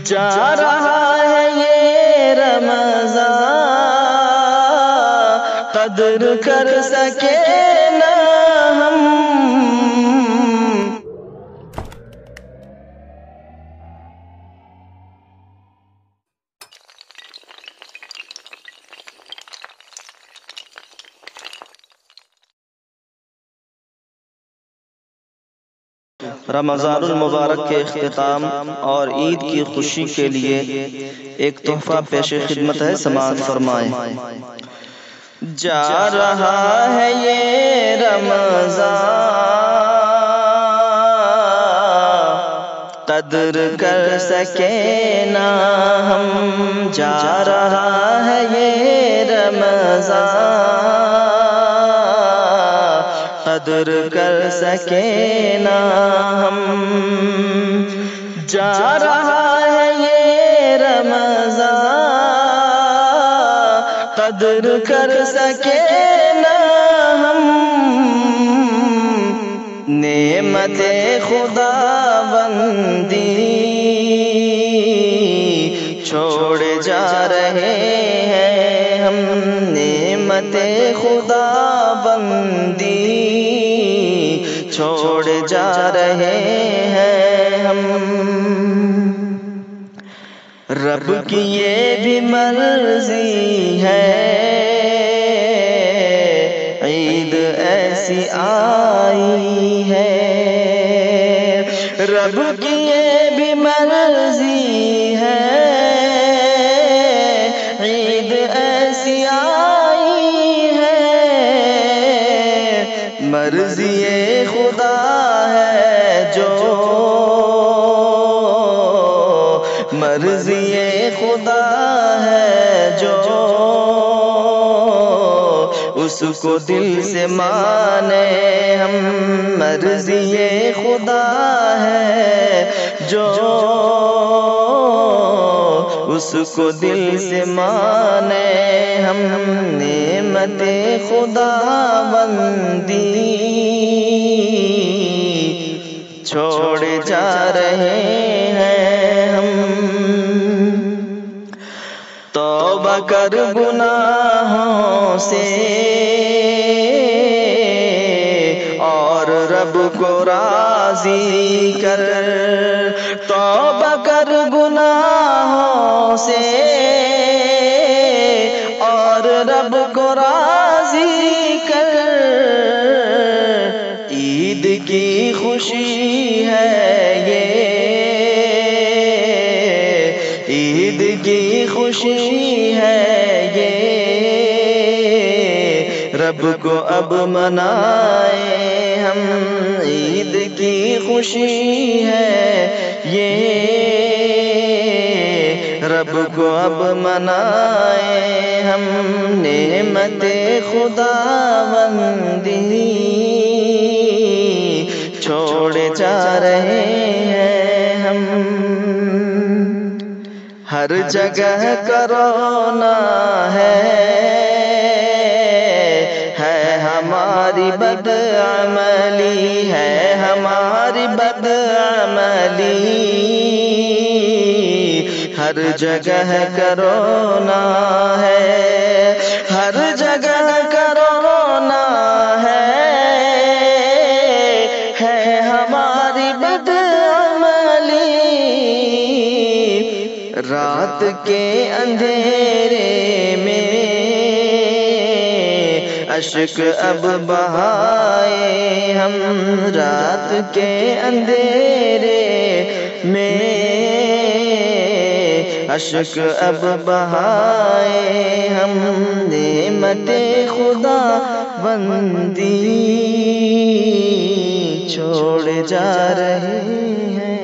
جا رہا ہے یہ رمضان، قدر کر سکے نہ ہم۔ رمضان المبارک کے اختتام اور عید کی خوشی کے لیے ایک تحفہ پیش خدمت ہے، سماعت فرمائیں۔ جا رہا ہے یہ رمضان، قدر کر سکے نہ ہم۔ جا رہا ہے یہ رمضان، قدر کر سکے نہ ہم۔ جا رہا ہے یہ رمضان، قدر کر سکے نہ ہم۔ نعمت خدا بندی چھوڑ جا رہے ہیں ہم۔ نعمت خدا بندی چھوڑ جا رہے ہیں ہم۔ رب کی یہ بھی مرضی ہے، عید ایسی آئی ہے۔ رب کی یہ بھی مرضی ہے، عید ایسی آئی ہے۔ مرضی خدا ہے جو، مرضی خدا ہے جو، اس کو دل سے مانے ہم۔ مرضی خدا ہے جو، اس کو دل سے مانے ہم۔ نعمت خدا بندی چھوڑ جا رہے ہیں ہم۔ توبہ کر گناہوں سے اور رب کو راضی کر۔ توبہ کر گناہوں سے اور رب کو راضی کر۔ عید کی خوشی ہے یہ، عید کی خوشی ہے یہ، رب کو اب منائیں ہم۔ عید کی خوشی ہے یہ، رب کو اب منائیں ہم۔ نعمت خدا بندی چھوڑ جا رہے ہیں ہم۔ ہر جگہ کرونا ہے ہماری بدعملی، ہے ہماری بدعملی۔ ہر جگہ کرونا ہے، ہر جگہ کرونا ہے ہماری بدعملی۔ رات کے اندھیرے میں اشک اب بہائے ہم۔ رات کے اندھیرے میں اشک اب بہائے ہم۔ نعمت خدا بندی چھوڑ جا رہے ہیں۔